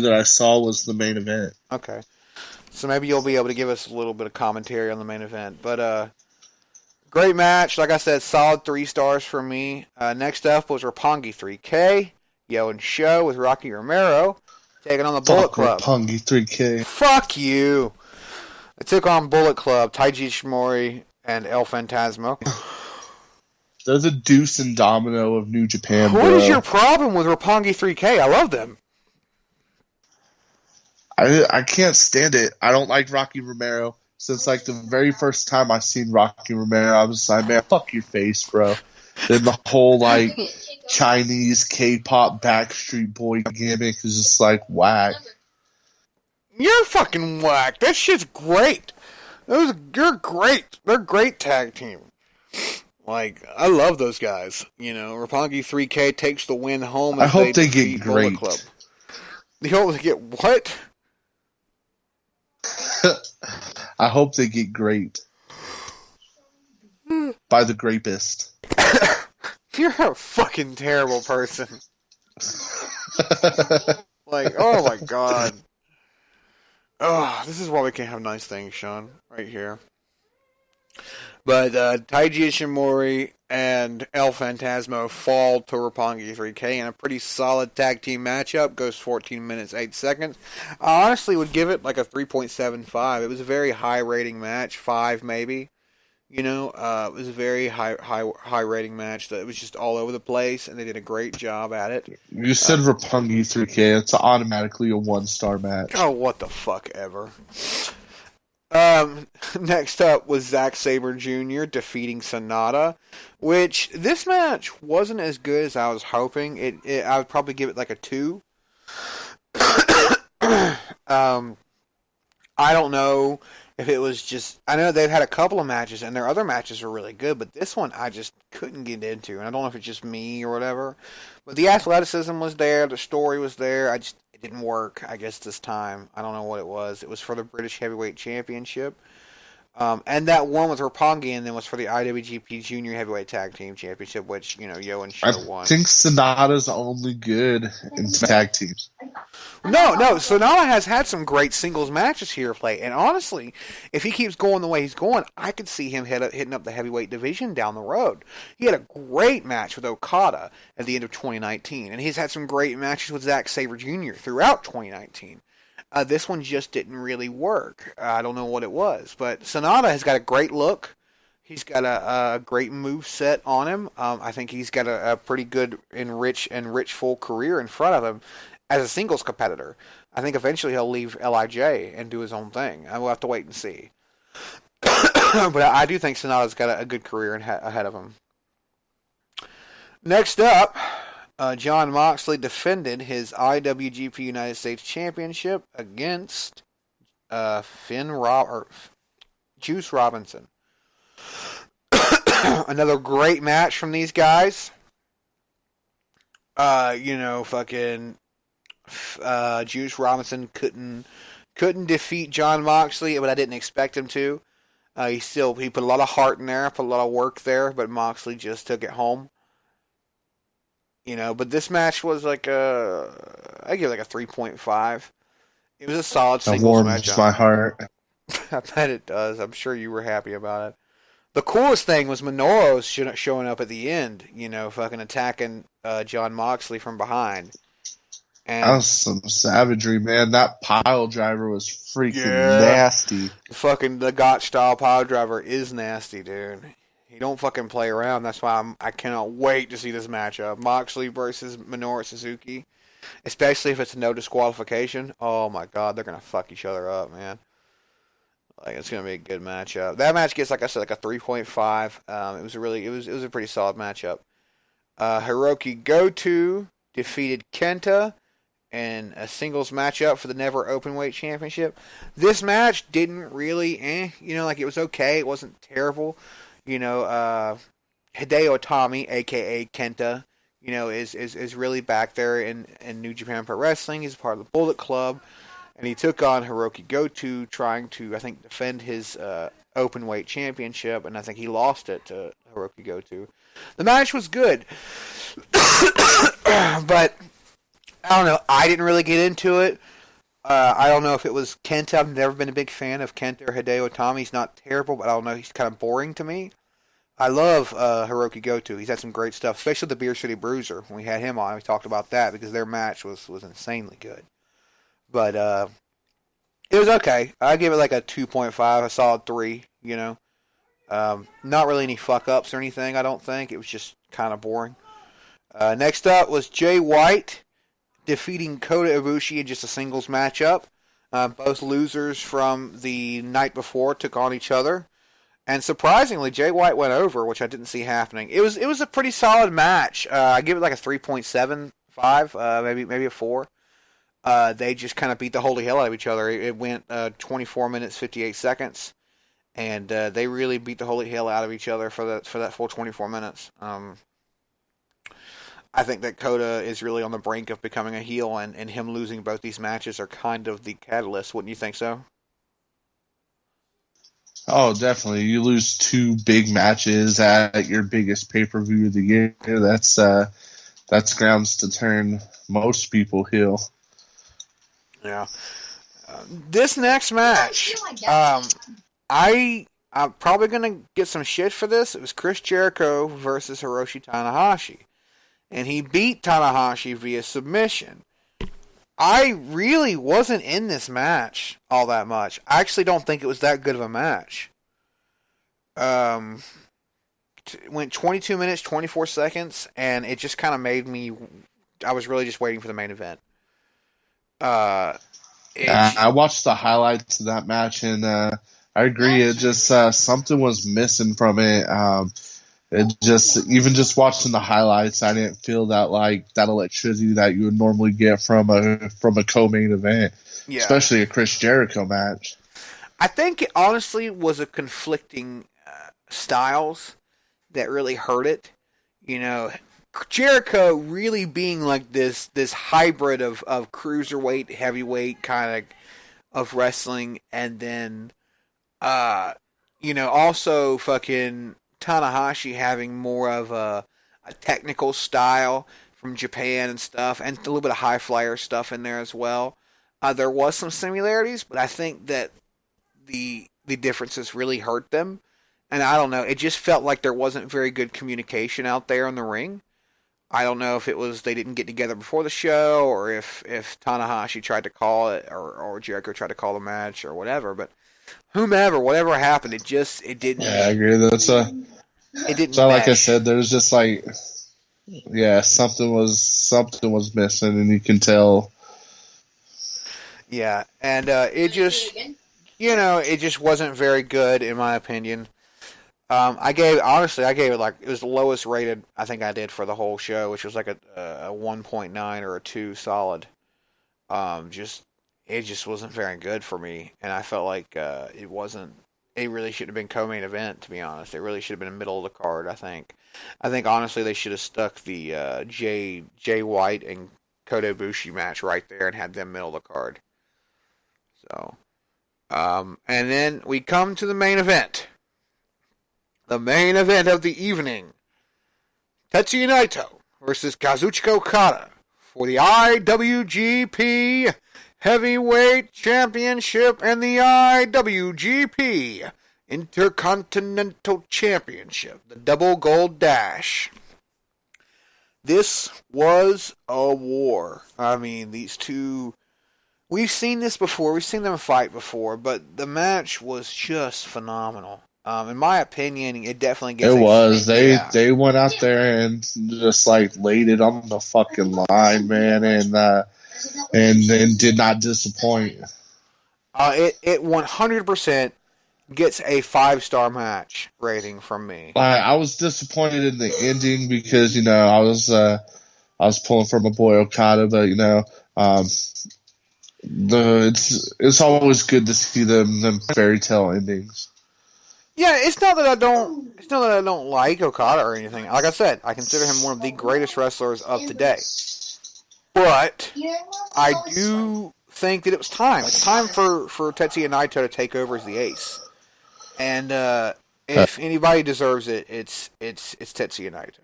that I saw was the main event. Okay. So maybe you'll be able to give us a little bit of commentary on the main event. But great match. Like I said, solid 3 stars for me. Next up was Roppongi 3K. Yo and Show with Rocky Romero taking on the Bullet Club. Roppongi 3K. Fuck you. They took on Bullet Club, Taiji Ishimori, and El Phantasmo. They're the Deuce and Domino of New Japan, What bro. is your problem with Roppongi 3K? I love them. I can't stand it. I don't like Rocky Romero. Since like the very first time I seen Rocky Romero, I was like, man, fuck your face, bro. Then the whole like Chinese K-pop Backstreet Boy gimmick is just like whack. You're fucking whack. That shit's great. You're great. They're a great tag team. Like, I love those guys. You know, Roppongi 3K takes the win home. I hope they get great. Club. They hope they get what? I hope they get great by the grapist. You're a fucking terrible person. Like, oh my god. Oh, this is why we can't have nice things, Sean. Right here. But Taiji Ishimori and El Phantasmo fall to Roppongi 3K in a pretty solid tag team matchup. Goes 14 minutes, 8 seconds. I honestly would give it like a 3.75. It was a very high rating match. 5 maybe. You know, it was a very high rating match. That it was just all over the place, and they did a great job at it. You said Roppongi 3K. It's automatically a 1-star match. Oh, what the fuck ever. Next up was Zack Sabre Jr. defeating Sonata, which this match wasn't as good as I was hoping. I would probably give it like a 2. I don't know if it was just... I know they've had a couple of matches, and their other matches were really good, but this one I just couldn't get into, and I don't know if it's just me or whatever. But the athleticism was there, the story was there, it didn't work, I guess, this time. I don't know what it was. It was for the British Heavyweight Championship. And that one with Roppongi, and then was for the IWGP Junior Heavyweight Tag Team Championship, which, you know, Yo and Show won. I think Sonata's only good in tag teams. No, Sonata has had some great singles matches here of late, and honestly, if he keeps going the way he's going, I could see him hitting up the heavyweight division down the road. He had a great match with Okada at the end of 2019, and he's had some great matches with Zack Sabre Jr. throughout 2019. This one just didn't really work. I don't know what it was, but Sonata has got a great look. He's got a great move set on him. I think he's got a pretty good and rich full career in front of him as a singles competitor. I think eventually he'll leave LIJ and do his own thing. I will have to wait and see. But I do think Sonata's got a good career ahead of him. Next up, Jon Moxley defended his IWGP United States Championship against Juice Robinson. Another great match from these guys. Juice Robinson couldn't defeat Jon Moxley, but I didn't expect him to. He put a lot of heart in there, put a lot of work there, but Moxley just took it home. You know, but this match was like I give it like a 3.5. It was a solid singles match. That warms my heart. I bet it does. I'm sure you were happy about it. The coolest thing was Minoru showing up at the end, you know, fucking attacking Jon Moxley from behind. And that was some savagery, man. That pile driver was freaking nasty. The Gotch style pile driver is nasty, dude. He don't fucking play around. That's why I cannot wait to see this matchup. Moxley versus Minoru Suzuki. Especially if it's no disqualification. Oh my god, they're gonna fuck each other up, man. Like, it's gonna be a good matchup. That match gets, like I said, like a 3.5. It was a pretty solid matchup. Hiroki Goto defeated Kenta in a singles matchup for the Never Openweight Championship. This match didn't really, it was okay. It wasn't terrible. You know, Hideo Itami, a.k.a. Kenta, you know, is really back there in New Japan Pro Wrestling. He's a part of the Bullet Club. And he took on Hiroki Goto, trying to, I think, defend his Openweight Championship. And I think he lost it to Hiroki Goto. The match was good. But I don't know. I didn't really get into it. I don't know if it was Kenta. I've never been a big fan of Kenta or Hideo Itami. He's not terrible, but I don't know. He's kind of boring to me. I love Hiroki Goto. He's had some great stuff, especially the Beer City Bruiser. When we had him on, we talked about that because their match was insanely good. But it was okay. I give it like a 2.5, a solid 3, you know. Not really any fuck-ups or anything, I don't think. It was just kind of boring. Next up was Jay White defeating Kota Ibushi in just a singles matchup. Both losers from the night before took on each other. And surprisingly, Jay White went over, which I didn't see happening. It was a pretty solid match. I give it like a 3.75, maybe a 4. They just kind of beat the holy hell out of each other. It went 24 minutes, 58 seconds. And they really beat the holy hell out of each other for that full 24 minutes. I think that Kota is really on the brink of becoming a heel, and him losing both these matches are kind of the catalyst. Wouldn't you think so? Oh, definitely. You lose 2 big matches at your biggest pay-per-view of the year. That's grounds to turn most people heel. Yeah. This next match, I'm probably going to get some shit for this. It was Chris Jericho versus Hiroshi Tanahashi. And he beat Tanahashi via submission. I really wasn't in this match all that much. I actually don't think it was that good of a match. Went 22 minutes, 24 seconds, and it just kind of made me... I was really just waiting for the main event. I watched the highlights of that match, and I agree. It just something was missing from it. It just, even just watching the highlights, I didn't feel that electricity that you would normally get from a co-main event, especially a Chris Jericho match. I think it honestly was a conflicting styles that really hurt it. You know, Jericho really being like this hybrid of cruiserweight, heavyweight kind of wrestling, and then also fucking Tanahashi having more of a technical style from Japan and stuff, and a little bit of high flyer stuff in there as well. There was some similarities, but I think that the differences really hurt them. And I don't know, it just felt like there wasn't very good communication out there in the ring. I don't know if it was they didn't get together before the show, or if Tanahashi tried to call it, or Jericho tried to call the match, or whatever, but whatever happened, it didn't. Yeah, I agree. It didn't. So, like I said, there's just something was missing, and you can tell. Yeah, and it just wasn't very good in my opinion. I gave it like, it was the lowest rated I think I did for the whole show, which was like a 1.9 or a 2 solid. It just wasn't very good for me, and I felt like it really should have been co-main event, to be honest. It really should have been in the middle of the card, I think. I think, honestly, they should have stuck the Jay White and Kota Ibushi match right there and had them middle of the card. So, and then we come to the main event. The main event of the evening. Tetsuya Naito versus Kazuchika Okada for the IWGP Heavyweight Championship and the IWGP Intercontinental Championship, the Double Gold Dash. This was a war. I mean, these two... We've seen this before. We've seen them fight before, but the match was just phenomenal. In my opinion, it definitely gets... It was. They went out there and just laid it on the fucking line, man, and did not disappoint. It 100% gets a 5-star match rating from me. I was disappointed in the ending because I was pulling for my boy Okada, but it's always good to see them fairy tale endings. Yeah, it's not that I don't like Okada or anything. Like I said, I consider him one of the greatest wrestlers of today. But I do think that it was time. It's time for Tetsuya Naito to take over as the ace. And if anybody deserves it, it's Tetsuya Naito.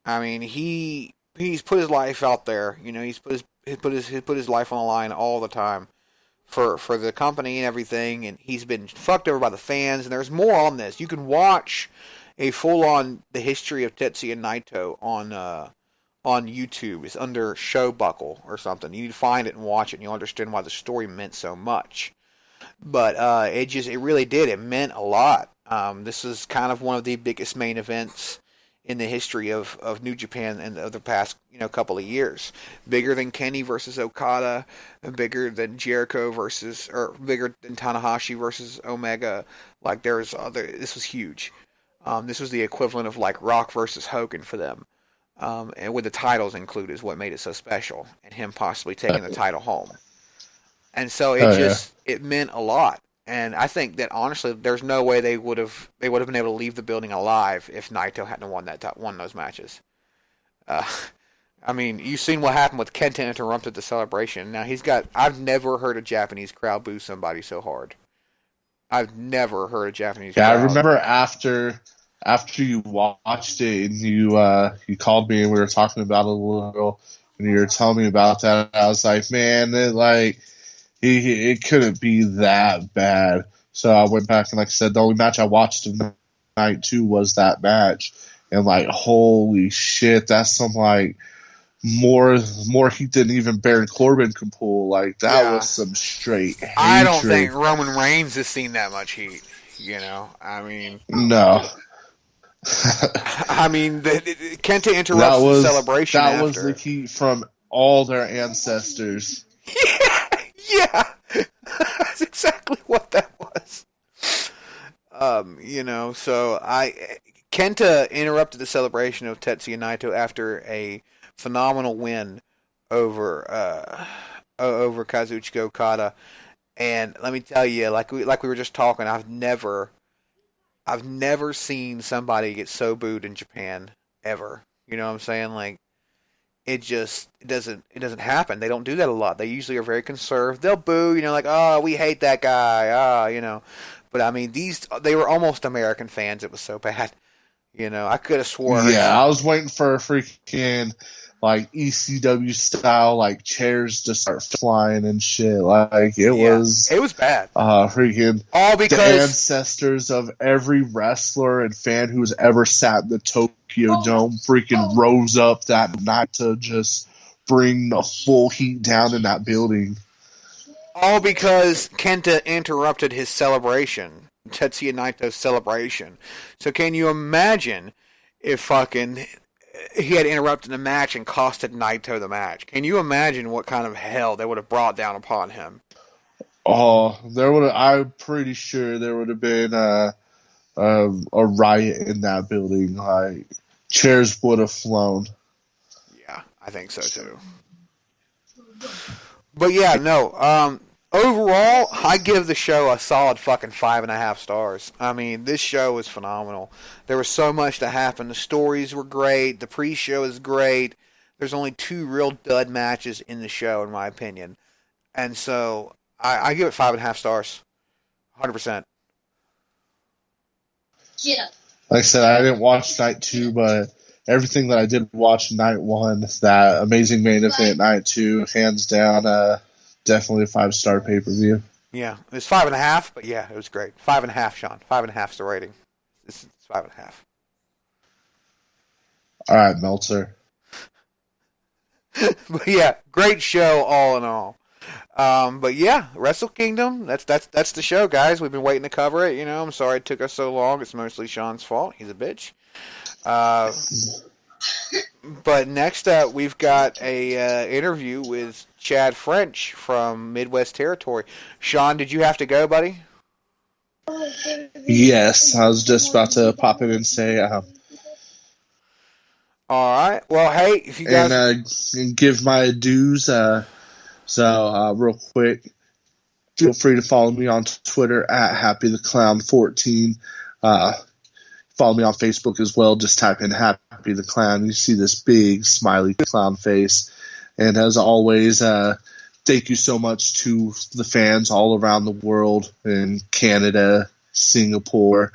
I mean, he's put his life out there. He's put he put his life on the line all the time for the company and everything, and he's been fucked over by the fans. And there's more on this. You can watch a full on the history of Tetsuya Naito on YouTube. It's under Show Buckle or something. You need to find it and watch it, and you'll understand why the story meant so much. But it really did. It meant a lot. This is kind of one of the biggest main events in the history of New Japan and of the past couple of years. Bigger than Kenny versus Okada, and bigger than Jericho bigger than Tanahashi versus Omega. Like this was huge. This was the equivalent of like Rock versus Hogan for them. And with the titles included is what made it so special, and him possibly taking the title home. And so it meant a lot. And I think that honestly, there's no way they would have been able to leave the building alive if Naito hadn't won those matches. I mean, you've seen what happened with Kenta interrupted the celebration. Now I've never heard a Japanese crowd boo somebody so hard. I've never heard a Japanese crowd. I remember after you watched it and you called me and we were talking about it a little, and you were telling me about that. I was like, man, it couldn't be that bad. So I went back and, like I said, the only match I watched of night 2 was that match, and like, holy shit, that's some like more heat than even Baron Corbin can pull. Like that was some straight hatred. I don't think Roman Reigns has seen that much heat. I mean, no. I mean, Kenta interrupts the celebration. That was the heat from all their ancestors. Yeah, that's exactly what that was. So Kenta interrupted the celebration of Tetsuya Naito after a phenomenal win over Kazuchika Okada, and let me tell you, like we were just talking, I've never seen somebody get so booed in Japan ever. You know what I'm saying? Like, it doesn't happen. They don't do that a lot. They usually are very conservative. They'll boo, like, oh, we hate that guy, But I mean, they were almost American fans. It was so bad. I could have sworn. Yeah, I was waiting for a freaking like ECW style like chairs to start flying and shit. Like it was bad. Freaking all because the ancestors of every wrestler and fan who's ever sat in the Tokyo Dome freaking rose up that night to just bring the full heat down in that building. All because Kenta interrupted his celebration, Tetsuya Naito's celebration. So can you imagine if fucking he had interrupted the match and costed Naito the match? Can you imagine what kind of hell they would have brought down upon him? Oh, I'm pretty sure there would have been a riot in that building. Like chairs would have flown. Yeah, I think so too. But yeah, no. Overall, I give the show a solid fucking 5.5 stars. I mean, this show was phenomenal. There was so much to happen. The stories were great. The pre-show is great. There's only 2 real dud matches in the show, in my opinion. And so, I give it 5.5 stars. 100%. Like I said, I didn't watch night 2, but everything that I did watch night 1, that amazing main event night 2, hands down, definitely a 5-star pay-per-view. Yeah, it was 5.5, but yeah, it was great. 5.5, Sean. 5.5 is the rating. It's 5.5. All right, Meltzer. But yeah, great show all in all. But yeah, Wrestle Kingdom. That's the show, guys. We've been waiting to cover it. I'm sorry it took us so long. It's mostly Sean's fault. He's a bitch. But next up, we've got a interview with Chad French from Midwest Territory. Sean, did you have to go, buddy? Yes, I was just about to pop in and say. All right. Well, hey, if you guys and give my dues. Real quick, feel free to follow me on Twitter at HappyTheClown14. Follow me on Facebook as well. Just type in Happy the Clown. You see this big smiley clown face. And as always, thank you so much to the fans all around the world in Canada, Singapore,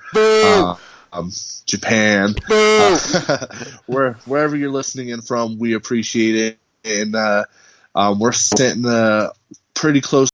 Japan, wherever you're listening in from. We appreciate it. And We're sitting pretty close